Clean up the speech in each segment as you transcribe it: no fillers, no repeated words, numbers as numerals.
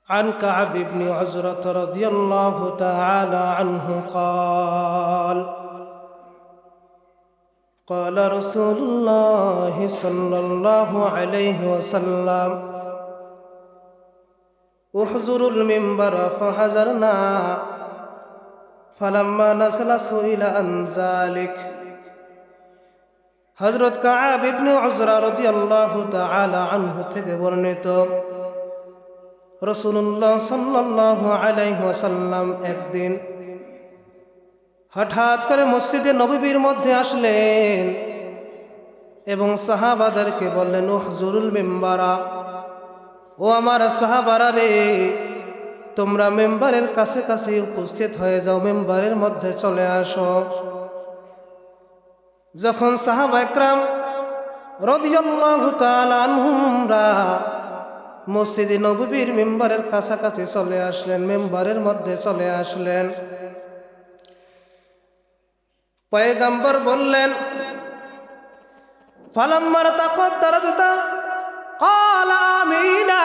عن كعب بن عزرة رضي الله تعالى عنه قال قال رسول الله صلى الله عليه وسلم احزروا المنبر فحزرنا فلما نزل سئل عن ذلك হযরত কাব ইবনে উজরা রাদিয়াল্লাহু তাআলা আনহু থেকে বর্ণিত রাসূলুল্লাহ সাল্লাল্লাহু আলাইহি ওয়াসাল্লাম একদিন হঠাৎ করে মসজিদে নববীর মধ্যে আসলেন এবং সাহাবাদেরকে বললেন উহজুরুল মিম্বারা, ও আমার সাহাবারা রে, তোমরা মিম্বারের কাছে কাছে উপস্থিত হয়ে যাও, মিম্বারের মধ্যে চলে আসো। যখন সাহাবা একরাম রাদিয়াল্লাহু তাআলা আনহুমরা মসজিদে নববীর মিম্বারের কাছাকাছি চলে আসলেন, মিম্বারের মধ্যে চলে আসলেন, পয়গম্বর বললেন ফালাম্মা তাকাদ্দারাতা ক্বালা আমিনা।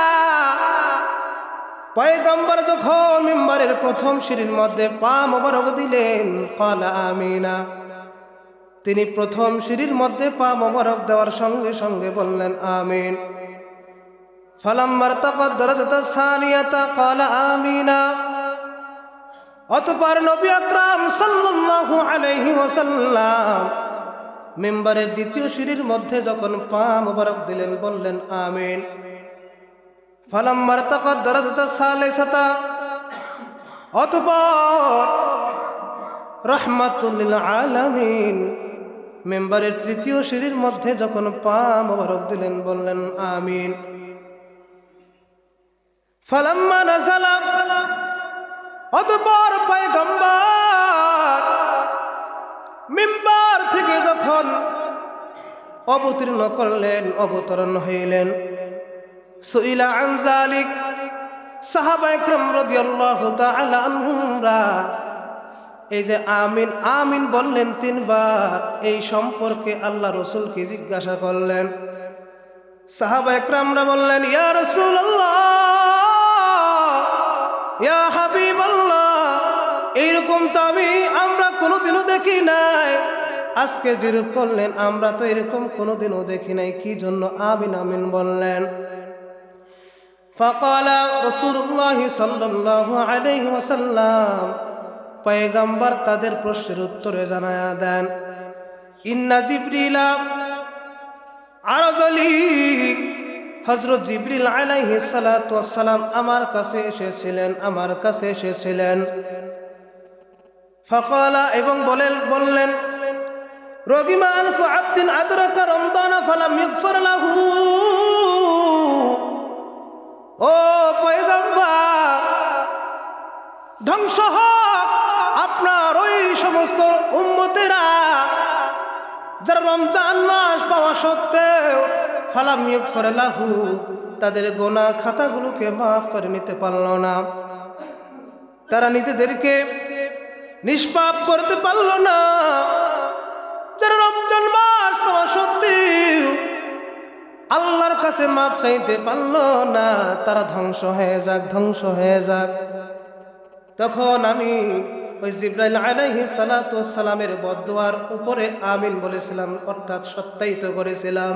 পয়গম্বর যখন মিম্বারের প্রথম সিঁড়ির মধ্যে পা মোবারক দিলেন, ক্বালা আমিনা, তিনি প্রথম সিঁড়ির মধ্যে পা মোবারক দেওয়ার সঙ্গে সঙ্গে বললেন আমিন। ফালাম্মা তাকাদ্দারাতা সানিয়াতা ক্বালা আমিনা। অতঃপর নবী আকরাম সাল্লাল্লাহু আলাইহি ওয়াসাল্লাম মিম্বারের দ্বিতীয় সিঁড়ির মধ্যে যখন পা মোবারক দিলেন বললেন আমিন। ফালাম্মা তাকাদ্দারাতা সালিসাতা। অতঃপর রাহমাতুল লিল আলামিন মিম্বারের তৃতীয় সিঁড়ির মধ্যে যখন পা মোবারক দিলেন বললেন আমিন। ফালাম্মা নাযালা। অতঃপর পয়গম্বর মিম্বার থেকে যখন অবতীর্ণ করলেন, অবতরণ হইলেন, সুইলা আন যালিক, সাহাবা একরাম রাদিয়াল্লাহু তাআলা আনহুমরা এই যে আমিন আমিন বললেন তিনবার, এই সম্পর্কে আল্লাহ রাসূলকে জিজ্ঞাসা করলেন। সাহাবা একরামরা বললেন ইয়া রাসূলুল্লাহ, ইয়া হাবিবাল্লাহ, এইরকম তো আমরা কোনোদিনও দেখি নাই, আজকে যেরকম করলেন আমরা তো এরকম কোনোদিনও দেখি নাই, কি জন্য আমিন আমিন বললেন? ফাকালা রাসূলুল্লাহ সাল্লাল্লাহু আলাইহি ওয়াসাল্লাম, পয়গম্বর তাদের প্রশ্নের উত্তরে জানায়া দেন, ইন্না জিবরিলা আরজালি, হযরত জিবরিল আলাইহিস সালাতু ওয়াস সালাম আমার কাছে এসেছিলেন। ফাকালা, এবং বললেন রগিমা আলফু আবদিন আদরাকা রমদানা ফালাম ইগফার লাহু। ও পয়গম্বর, ধ্বংস হোক আপনার ওই সমস্ত উম্মতেরা যারা রমজান মাস পাওয়া সত্ত্বেও ফালাম ইগফার লাহু, তাদের গোনা খাতাগুলোকে মাফ করে নিতে পারল না, তারা নিজেদেরকে নিষ্পাপ করতে পারল না, যারা রমজান মাস পাওয়া সত্ত্বেও আল্লাহর কাছে মাফ চাইতে পারল না, তারা ধ্বংস হয়ে যাক। তখন আমি ওই জিবরাইল আলাইহিস সালাতু ওয়াস সালামের বদদুয়ার উপরে আমিন বলেছিলাম, অর্থাৎ সত্যায়িত করেছিলাম।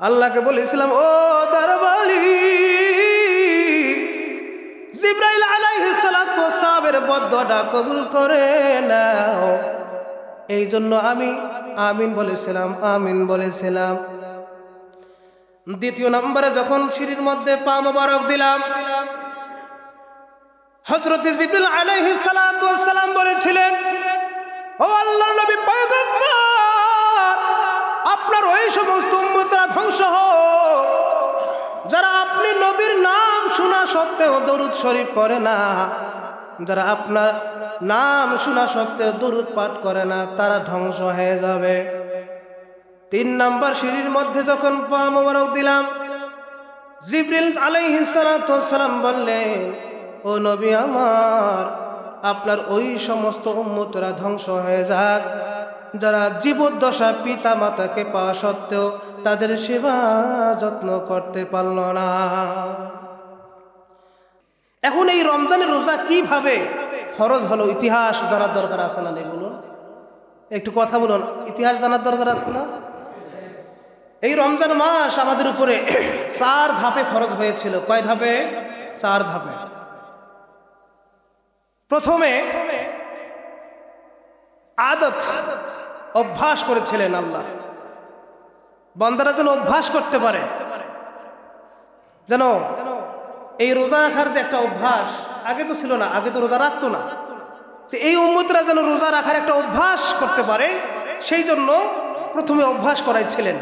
আল্লাহকে বলেছিলাম, ও দরবারি, জিবরাইল আলাইহিস সালাতু ওয়াস সালামের বদদুয়াটা কবুল করে নাও। এই জন্য আমি আমিন বলেছিলাম। দ্বিতীয় নম্বরে যখন সিঁড়ির মধ্যে পা মোবারক দিলাম, হযরত জিবরিল আলাইহিস সালাতু ওয়াস সালাম বলেছিলেন, ও আল্লাহর নবী পয়গম্বর, আপনার ওই সমস্ত উম্মতরা ধ্বংস হোক যারা আপনি নবীর নাম শোনা সত্ত্বেও দরুদ শরীফ পড়ে না, যারা আপনার নাম শোনা সত্ত্বেও দরুদ পাঠ করে না, তারা ধ্বংস হয়ে যাবে। তিন নম্বর সিঁড়ির মধ্যে যখন পা মোবারক দিলাম, জিবরিল আলাইহিস সালাতু ওয়াস সালাম বললেন, ও নবী আমার, আপনার ওই সমস্ত উম্মতরা ধ্বংস হয়ে যাক যারা জীবদ্দশা পিতা মাতাকে পাওয়া সত্ত্বেও তাদের সেবা যত্ন করতে পারল না। এখন এই রমজানের রোজা কিভাবে ফরজ হলো, ইতিহাস জানার দরকার আছে না নেই বলুন? একটু কথা বলুন, ইতিহাস জানার দরকার আছে না? এই রমজান মাস আমাদের উপরে 4 ধাপে ফরজ হয়েছিল। কয় ধাপে? 4 ধাপে। প্রথমে আদত, অভ্যাস করেছিলেন আল্লাহ, বান্দারা যেন অভ্যাস করতে পারে, যেন এই রোজা রাখার যে একটা অভ্যাস, আগে তো ছিল না, আগে তো রোজা রাখতো না, তো এই উম্মতরা যেন রোজা রাখার একটা অভ্যাস করতে পারে, সেই জন্য প্রথমে অভ্যাস করাইছিলেন।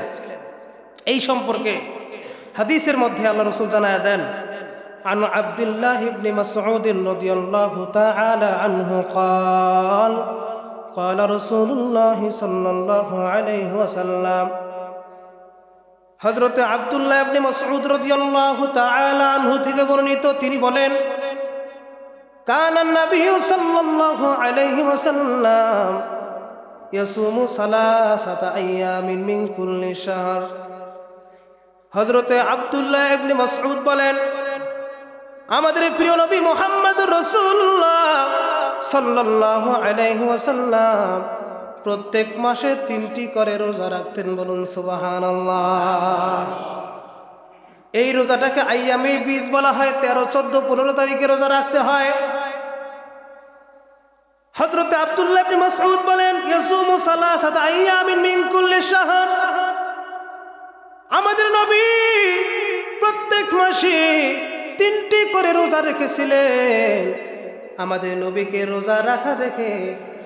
এই সম্পর্কে হাদিসের মধ্যে আল্লাহ রাসূল জানায়া দেন, عن عبد الله بن مسعود رضي الله تعالى عنه قال قال رسول الله صلى الله عليه وسلم হযরত আব্দুল্লাহ ইবনে মাসউদ রাদিয়াল্লাহু তাআলা আনহু থেকে বর্ণিত, তিনি বলেন, কানা নবী সাল্লাল্লাহু আলাইহি ওয়াসাল্লাম ইয়াসুমু সালাসাতা আইয়ামিন মিন কুল্লি শাহর। হযরত আব্দুল্লাহ ইবনে মাসউদ বলেন, আমাদের প্রিয় নবী মুহাম্মদুর রাসূলুল্লাহ সাল্লাল্লাহু আলাইহি ওয়াসাল্লাম প্রত্যেক মাসে 3টি করে রোজা রাখতেন। বলুন সুবহানাল্লাহ। এই রোজাটাকে আইয়ামে বীজ বলা হয়। 13, 14, 15 তারিখে রোজা রাখতে হয়। হযরত আব্দুল্লাহ ইবনে মাসউদ বলেন, ইয়াসুমু সালাসাতা আইয়ামিন মিন কুল্লি শাহর। আমাদের নবী প্রত্যেক মাসে 3টি করে রোজা রেখেছিলেন। আমাদের নবীকে রোজা রাখা দেখে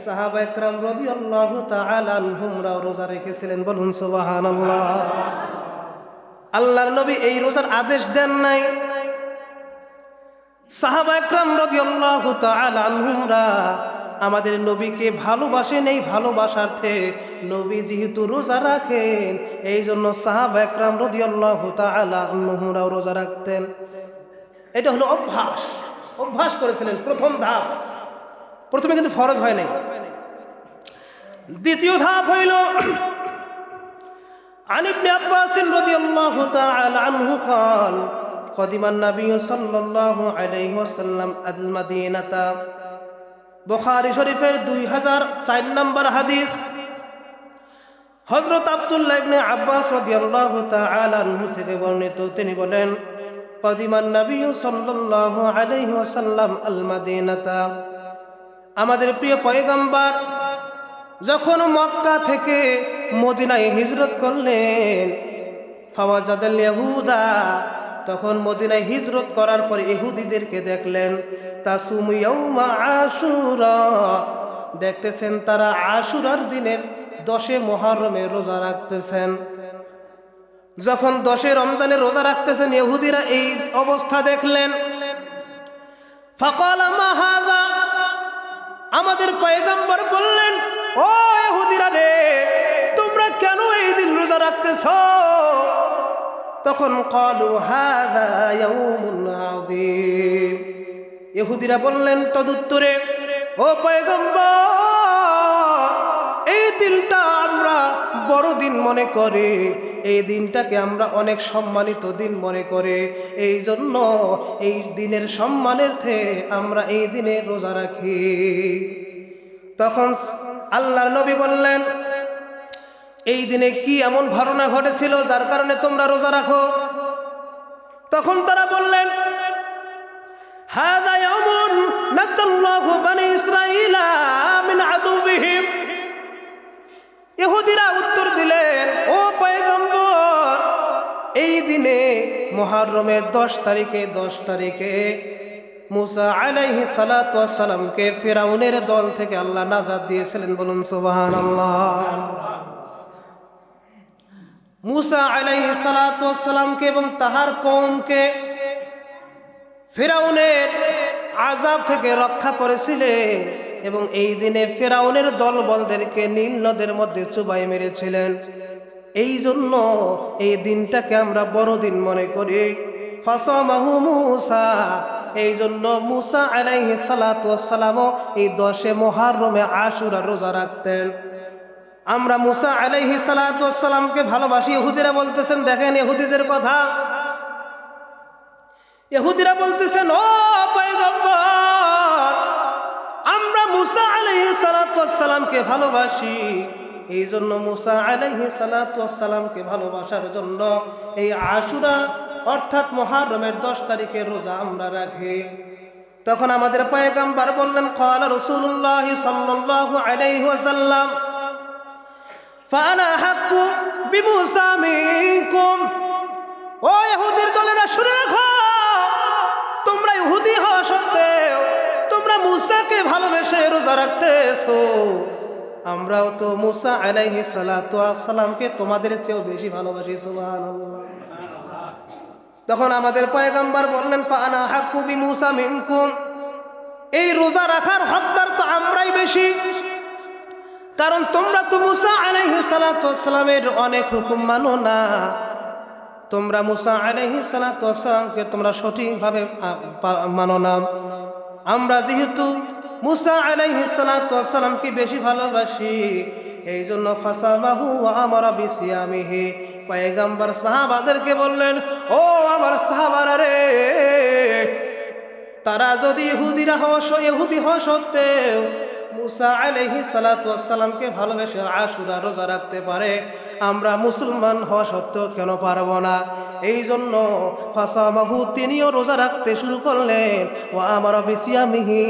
সাহাবা একরাম রাদিয়াল্লাহু তাআলা আনহুমরাও রোজা রেখেছিলেন। বলুন সুবহানাল্লাহ। আল্লাহর নবী এই রোজার আদেশ দেন নাই। সাহাবা একরাম রাদিয়াল্লাহু তাআলা আনহুমরা আমাদের নবীকে ভালোবাসেন। এই ভালোবাসার্থে নবী যেহেতু রোজা রাখেন, এই জন্য সাহাবা একরাম রাদিয়াল্লাহু তাআলা আনহুমরাও রোজা রাখতেন। এটা হলো অভ্যাস, অভ্যাস করেছিলেন। প্রথম ধাপ, প্রথমে কিন্তু ফরজ হয় নাই। দ্বিতীয় ধাপ হইল, عن ابن عباس رضي الله تعالى عنه قال قدم النبي صلى الله عليه وسلم المدينة। বুখারী শরীফের 2004 নম্বর হাদিস। হযরত আব্দুল্লাহ ইবনে আব্বাস রাদিয়াল্লাহু তাআলা আনহু থেকে বর্ণিত, তিনি বলেন, কদিমান নবী সাল্লাল্লাহু আলাইহি ওয়াসাল্লাম আল মাদিনাতা। আমাদের প্রিয় পয়গম্বর যখন মক্কা থেকে মদিনায় হিজরত করলেন, ফাওয়াজাদাল ইহুদা, তখন মদিনায় হিজরত করার পর ইহুদিদেরকে দেখলেন, তাসুমু ইয়াউমা আশুরা, দেখতেছেন তারা আশুরার দিনের 10 মুহররমে রোজা রাখতেছেন। যখন 10 রমজানে রোজা রাখতেছেন, ইহুদিরা এই অবস্থা দেখলেন। ফাকালা মা হাযা, আমাদের পয়গম্বর বললেন, ও ইহুদিরা রে, তোমরা কেন এই দিন রোজা রাখতেছ? তখন ক্বালু হাযা ইয়াউমুন আযীম, ইহুদিরা বললেন তদুত্তরে, ও পয়গম্বর, এই দিনটা আমরা বড় দিন মনে করি, এই দিনটাকে আমরা অনেক সম্মানিত দিন মনে করি, এই জন্য এই দিনের সম্মানার্থে আমরা এই দিনে রোজা রাখি। তখন আল্লাহর নবী বললেন, এই দিনে কি এমন ঘটনা ঘটেছিল যার কারণে তোমরা রোজা রাখো? তখন তারা বললেন, হাযা ইয়াউমুন নাজাল্লাহু বনি ইসরাঈলা মিন আদুবিহিম। ইহুদিরা উত্তর দিলেন, ও পয়গম্বর, এই দিনে মুহররমের 10 তারিখে মুসা আলাইহিস সালাতু ওয়াস সালামকে ফিরাউনের দল থেকে আল্লাহ নাজাত দিয়েছিলেন। বলুন সুবহানাল্লাহ। মুসা আলাইহিস সালাতু ওয়াস সালামকে এবং তাহার কওমকে ফিরাউনের আযাব থেকে রক্ষা করেছিলেন, এবং এই দিনে ফিরাউনের দলবলদেরকে নীল নদের মধ্যে চুবাই মেরেছিলেন। এই জন্য এই দিনটাকে আমরা বড় দিন মনে করি। ফাসামাহু মুসা, এই জন্য মুসা আলাইহিস সালাতু ওয়াস সালাম এই 10 মুহররমে আশুরা রোজা রাখতেন। আমরা মুসা আলাইহিস সালাতু ওয়াস সালামকে ভালোবাসি। ইহুদিরা বলতেছেন, দেখেন ইহুদিদের কথা, ইহুদিরা বলতেছেন, ও পয়গম্বর, আমরা মুসা আলাইহিস সালাতু ওয়াস সালামকে ভালোবাসি, এই জন্য মুসা আলাইহিস সালাতু ওয়াস সালামকে ভালোবাসার জন্য এই আশুরা অর্থাৎ মুহররমের 10 তারিখের রোজা আমরা রাখি। তখন আমাদের পয়গম্বর বললেন, ক্বালা রাসূলুল্লাহ সাল্লাল্লাহু আলাইহি ওয়াসাল্লাম, ফাআনা হাক্কু বিমুসা মিনকুম। ও ইহুদির দলেরা, শুনে রাখো, তোমরা ইহুদি হওয়া সত্ত্বেও তোমরা মুসাকে ভালোবেসে রোজা রাখতেছো, আমরাও তো মুসা আলাইহিস সালাতু ওয়াস সালামকে তোমাদের চেয়েও বেশি ভালোবাসি। সুবহানাল্লাহ। তখন আমাদের পয়গম্বর বললেন, ফাআনা হাক্কু বিমুসা মিনকুম, এই রোজা রাখার হকদার তো আমরাই বেশি, কারণ তোমরা তো মুসা আলাইহিস সালাতু ওয়াস সালামের অনেক হুকুম মানো না। তোমরা মুসা আলাইহিস সালাতু ওয়াস সালামকে তোমরা সঠিকভাবে মানো না। আমরা যেহেতু মুসা আলাইহিস সালাতু ওয়াস সালামকে বেশি ভালোবাসি, এই জন্য ফাসামাহু ওয়া আমারা বিসিয়ামিহি, পয়গম্বর সাহাবাদেরকে বললেন, ও আমার সাহাবারা রে, তারা যদি ইহুদি হওয়া সত্ত্বেও মুসা আলাইহিস সালাতু ওয়াস সালামকে ভালোবেসে আশুরা রোজা রাখতে পারে, আমরা মুসলমান হওয়া সত্ত্বেও কেন পারবো না? এই জন্য ফাসামাহু, তিনিও রোজা রাখতে শুরু করলেন, ওয়া আমারা বিসিয়ামিহি,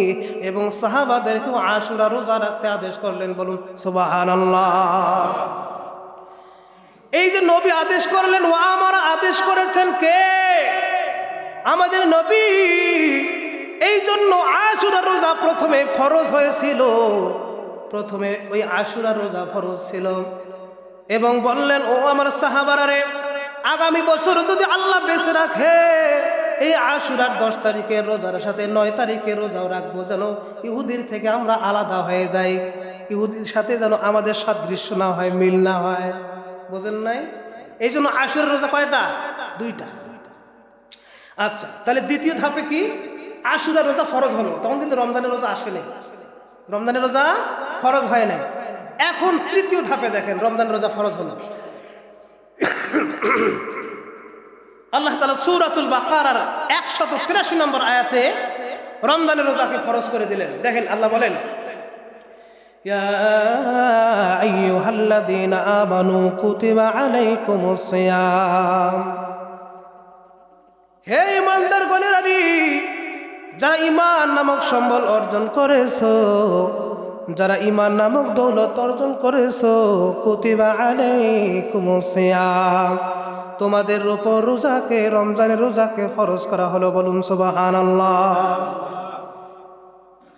এবং সাহাবাদেরকেও আশুরা রোজা রাখতে আদেশ করলেন। বলুন সুবহানাল্লাহ। এই যে নবী আদেশ করলেন, ওয়া আমারা আদেশ করেছেন কে? আমাদের নবী। এই জন্য আশুরা রোজা প্রথমে ফরজ হয়েছিল, প্রথমে ওই আশুরা রোজা ফরজ ছিল, এবং বললেন, ও আমার সাহাবারা রে, আগামী বছর যদি আল্লাহ বেঁচে রাখে, এই আশুরার 10 তারিখের রোজার সাথে 9 তারিখের রোজাও রাখবো, যেন ইহুদির থেকে আমরা আলাদা হয়ে যাই, ইহুদির সাথে যেন আমাদের সাদৃশ্য না হয়, মিল না হয়। বোঝেন নাই? এই জন্য আশুরার রোজা কয়টা? 2টা। আচ্ছা, তাহলে দ্বিতীয় ধাপে কি? আশুরা রোজা ফরজ হলো, তখন কিন্তু রমজানের রোজা আসে নাই, রমজানের রোজা ফরজ হয় নাই। এখন তৃতীয় ধাপে দেখেন, রমজানের রোজা ফরজ হলো। আল্লাহ তাআলা সূরাতুল বাকারার 183 নম্বর আয়াতে রমজানের রোজাকে ফরজ করে দিলেন। দেখেন, আল্লাহ বলেন, ইয়া আইয়ুহাল্লাযীনা আমানু কুতিবা আলাইকুমুস সিয়াম। হে ঈমানদার গণেরানি, যারা ঈমান নামক সম্বল অর্জন করেছো, যারা ঈমান নামক দৌলত অর্জন করেছো, কুতিবা আলাইকুমুস সিয়াম, তোমাদের উপর রোজাকে, রমজানের রোজাকে ফরজ করা হলো। বলুন সুবহানাল্লাহ।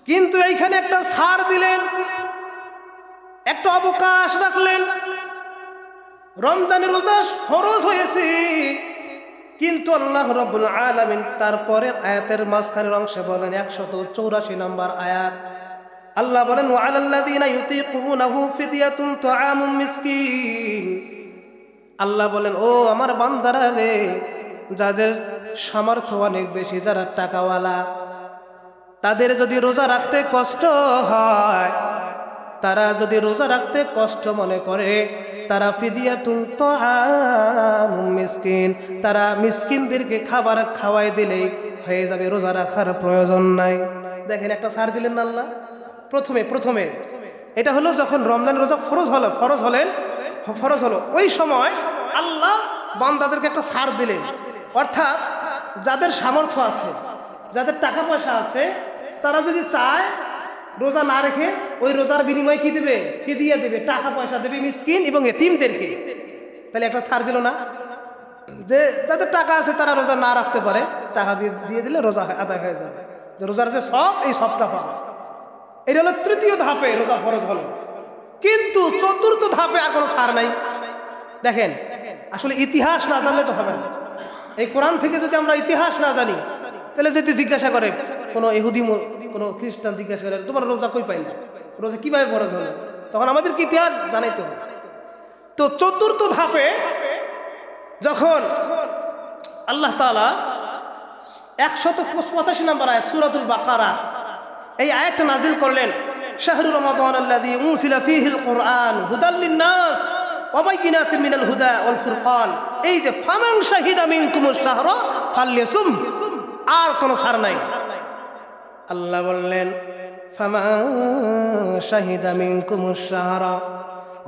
কিন্তু এইখানে একটা ছাড় দিলেন, একটা অবকাশ রাখলেন। রমজানের রোজা ফরজ হয়েছে, কিন্তু আল্লাহ রাব্বুল আলামিন তারপরে আয়াতের মাঝখানের অংশে বলেন, 184 নম্বর আয়াত, আল্লাহ বলেন, ওয়া আলাল্লাযীনা ইউতীকুনাহু ফিদিয়াতুন তুআমুম মিসকিন। আল্লাহ বলেন, ও আমার বান্দারা রে, যাদের সামর্থ্য অনেক বেশি, যারা টাকাওয়ালা, তাদের যদি রোজা রাখতে কষ্ট হয়, তারা যদি রোজা রাখতে কষ্ট মনে করে, তারা ফিদিয়াতুন তুআমুম মিসকিন, তারা মিসকিনদেরকে খাবার খাওয়াই দিলেই হয়ে যাবে, রোজা রাখার প্রয়োজন নাই। দেখেন, একটা ছাড় দিলেন না আল্লাহ। প্রথমে এটা হলো যখন রমজান রোজা ফরজ হলো, ওই সময় আল্লাহ বান্দাদেরকে একটা ছাড় দিলেন। অর্থাৎ যাদের সামর্থ্য আছে, যাদের টাকা পয়সা আছে, তারা যদি চায় রোজা না রেখে ওই রোজার বিনিময়ে কি দেবে? ফিদিয়া দেবে, টাকা পয়সা দেবে মিসকিন এবং এতিমদেরকে। তাহলে একটা ছাড় দিল না? যে যাদের টাকা আছে তারা রোজা না রাখতে পারে, টাকা দিয়ে দিলে রোজা আদায় হয়ে যাবে, যে রোজার যে সব, এই সবটা পাবে। এটা হলো তৃতীয় ধাপে রোজা ফরজ হলো। কিন্তু চতুর্থ ধাপে আর কোনো ছাড় নাই। দেখেন, আসলে ইতিহাস না জানলে তো হবে না। এই কোরআন থেকে যদি আমরা ইতিহাস না জানি, তাহলে যদি জিজ্ঞাসা করে কোনো ইহুদি, কোনো খ্রিস্টান জিজ্ঞাসা করে, তোমার রোজা কই পাইলা, রোজা কিভাবে ফরজ হলো, তখন আমাদের কি ইতিহাস জানাইতে হবে। তো চতুর্থ ধাপে যখন আল্লাহ তাআলা 185 নম্বর আয়াত সূরাতুল বাকারা, এই আয়াতটা নাজিল করলেন, শাহরু রমাদান আল্লাযী উনজিলা ফীহিল কুরআন হুদাল লিন-নাস ওয়া বাইয়িনাতিন মিনাল হুদা ওয়াল ফুরকান। এই যে ফামান শাহিদা মিনকুমুশ শাহরা ফালইয়াসুম, আর কোনো ছাড় নাই। আল্লাহ বললেন ফামা শাহিদা মিনকুমুশ শাহরা,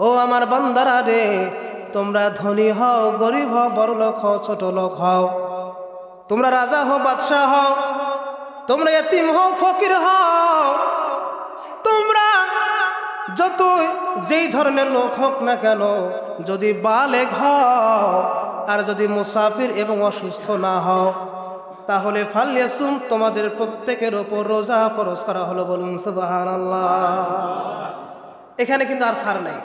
ও আমার বান্দারা রে, তোমরা ধনী হও গরিব হও বড়লোক হও ছোট লোক হও, তোমরা রাজা হও বাদশাহ হও, তোমরা ইতিম হও ফকির হও, তোমরা যত যেই ধরনের লোক হোক না কেন, যদি বালেগ হও আর যদি মুসাফির এবং অসুস্থ না হও, তাহলে ফালিয়াসুম, তোমাদের প্রত্যেকের ওপর রোজা ফরজ করা হলো। বলুন সুবহানাল্লাহ। এখানে কিন্তু আর ছাড় নাই।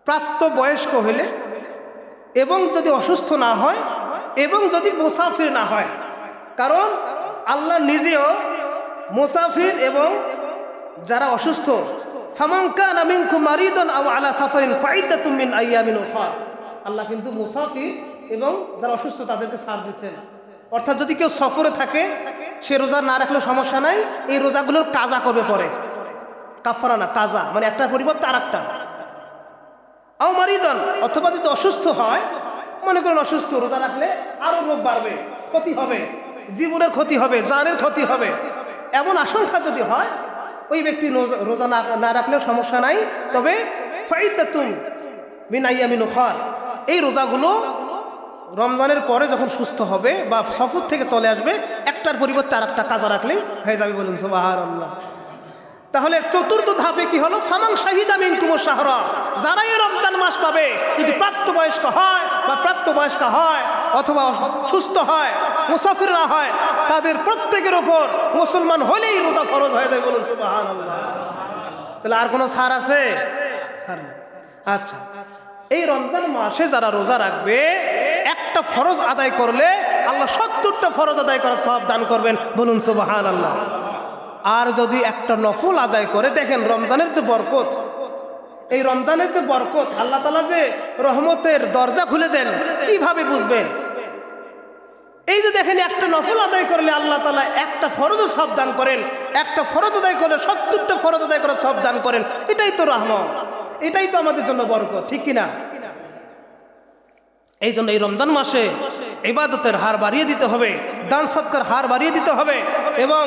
প্রাপ্ত বয়স্ক হইলে এবং যদি অসুস্থ না হয় এবং যদি মুসাফির না হয়, কারণ আল্লাহ নিজেও মুসাফির এবং যারা অসুস্থ, ফামান কানা মিনকুম মারিদান আও আলা সাফারিন ফাইদাতুম মিন আইয়ামিন উখরা, আল্লাহ কিন্তু মুসাফির এবং যারা অসুস্থ তাদেরকে ছাড় দিচ্ছেন। অর্থাৎ যদি কেউ সফরে থাকে, সে রোজা না রাখলেও সমস্যা নাই, এই রোজাগুলোর কাজা কবে পড়ে, কাফারা না কাজা, মানে একটার পরিবর্তে আর একটা। আও মারিদান, অথবা যদি অসুস্থ হয়, মনে করেন অসুস্থ, রোজা রাখলে আরো রোগ বাড়বে, ক্ষতি হবে, জীবনের ক্ষতি হবে, জানের ক্ষতি হবে, এমন আশঙ্কা যদি হয়, ওই ব্যক্তি রোজা না রাখলেও সমস্যা নাই। তবে ফাইদাতুম মিন আইয়ামিন উখরা, এই রোজাগুলো রমজানের পরে যখন সুস্থ হবে বা সফর থেকে চলে আসবে, একটার পরিবর্তে আর একটা কাজা রাখলেই হয়ে যাবে। বলুন সুবহানাল্লাহ। তাহলে চতুর্থ ধাপে কি হলো, ফামান শাহিদা মিনকুমুশ শাহরা, যারা এই রমজান মাস পাবে, যদি প্রাপ্তবয়স্ক হয় বা প্রাপ্তবয়স্কা হয় অথবা সুস্থ হয়, মুসাফিররা হয়, তাদের প্রত্যেকের ওপর মুসলমান হলেই রোজা ফরজ হয়ে যায়। বলুন সুবহানাল্লাহ। তাহলে আর কোনো ছাড় আছে? ছাড় নেই। আচ্ছা, এই রমজান মাসে যারা রোজা রাখবে, একটা ফরজ আদায় করলে আল্লাহ 70টা ফরজ আদায় করার সওয়াব দান করবেন। বলুন সুবহানাল্লাহ। আর যদি একটা নফল আদায় করে, দেখেন রমজানের যে বরকত, এই রমজানের যে বরকত, আল্লাহ তাআলা যে রহমতের দরজা খুলে দেন, কিভাবে বুঝবেন? এই যে দেখেন, একটা নফল আদায় করলে আল্লাহ তাআলা একটা ফরজও সওয়াব দান করেন, একটা ফরজ আদায় করলে 70টা ফরজ আদায় করার সওয়াব দান করেন। এটাই তো রহমত, এটাই তো আমাদের জন্য বরকত, ঠিক কিনা? এই জন্য এই রমজান মাসে ইবাদতের হার বাড়িয়ে দিতে হবে, দান সৎকার হার বাড়িয়ে দিতে হবে এবং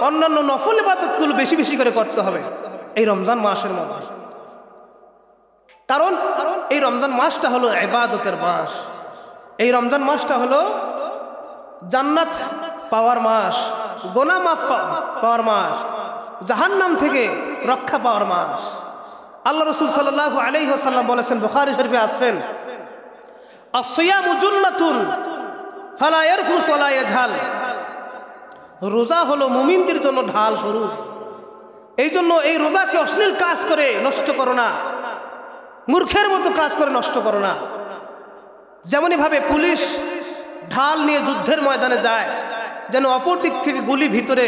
অন্যান্য নফল ইবাদতগুলো বেশি বেশি করে করতে হবে এই রমজান মাসের মধ্যে। কারণ এই রমজান মাসটা হলো ইবাদতের মাস, এই রমজান মাসটা হলো জান্নাত পাওয়ার মাস, গুনাহ মাফ পাওয়ার মাস, জাহান্নাম থেকে রক্ষা পাওয়ার মাস। আল্লাহ রাসূল সাল্লাল্লাহু আলাইহি ওয়াসাল্লাম বলেছেন, বুখারী শরীফে আসছেন, আসিয়ামু জুন্নাতুন ফালা ইয়ারফুস ওয়ালা ইয়াজহাল, রোজা হলো মুমিনদের জন্য ঢাল স্বরূপ। এই জন্য এই রোজাকে অশ্লীল কাজ করে নষ্ট করো না, মূর্খের মতো কাজ করে নষ্ট করো না। যেমনই ভাবে পুলিশ ঢাল নিয়ে যুদ্ধের ময়দানে যায়, যেন অপর দিক থেকে গুলি ভিতরে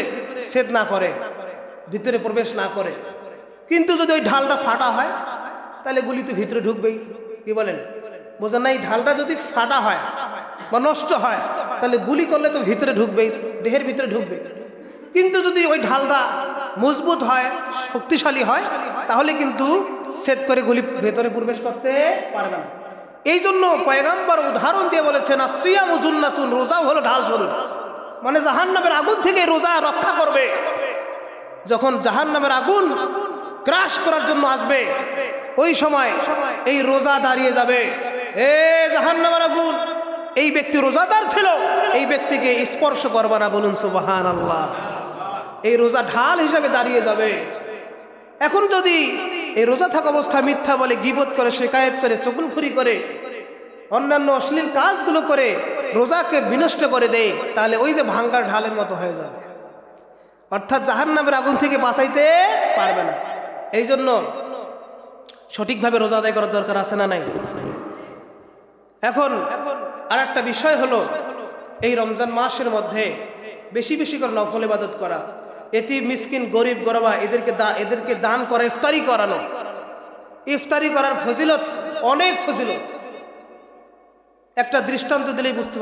ছেদ না করে, ভিতরে প্রবেশ না করে। কিন্তু যদি ওই ঢালটা ফাটা হয়, তাহলে গুলি তো ভিতরে ঢুকবেই। কি বলেন, বোঝেন না? এই ঢালটা যদি ফাটা হয় বা নষ্ট হয়, তাহলে গুলি করলে তো ভিতরে ঢুকবেই, দেহের ভিতরে ঢুকবে। কিন্তু যদি ওই ঢালটা মজবুত হয়, শক্তিশালী হয়, তাহলে কিন্তু ছেদ করে গুলি ভেতরে প্রবেশ করতে পারবে না। এই জন্য পয়গম্বর উদাহরণ দিয়ে বলেছেন, আসিয়ামু জুন্নাতুন, রোজা হলো ঢাল স্বরূপ, মানে জাহান্নামের আগুন থেকে রোজা রক্ষা করবে। যখন জাহান্নামের আগুন ক্রাশ করার জন্য আসবে, ওই সময় এই রোজা দাঁড়িয়ে যাবে, এ জাহান্নামের আগুন, এই ব্যক্তি রোজাদার ছিল, এই ব্যক্তিকে স্পর্শ করবে না। বলুন সুবহানাল্লাহ। এই রোজা ঢাল হিসাবে দাঁড়িয়ে যাবে। এখন যদি এই রোজা থাকা অবস্থায় মিথ্যা বলে, গীবত করে, শিকায়েত করে, চুগলখুরি করে, অন্যান্য অশ্লীল কাজগুলো করে রোজাকে বিনষ্ট করে দেয়, তাহলে ওই যে ভাঙ্গার ঢালের মতো হয়ে যাবে, অর্থাৎ জাহান্নামের আগুন থেকে বাঁচাইতে পারবে না। এই জন্য সঠিকভাবে রোজা আদায় করার দরকার আছে না নাই? এখন আর একটা বিষয় হলো, এই রমজান মাসের মধ্যে বেশি বেশি করে নফল ইবাদত করা, এতিম মিসকিন গরিব গরবা এদেরকে দান করা, ইফতারি করানো। ইফতারি করার ফজিলত, অনেক ফজিলত। একটা দৃষ্টান্ত দিলেই বুঝতে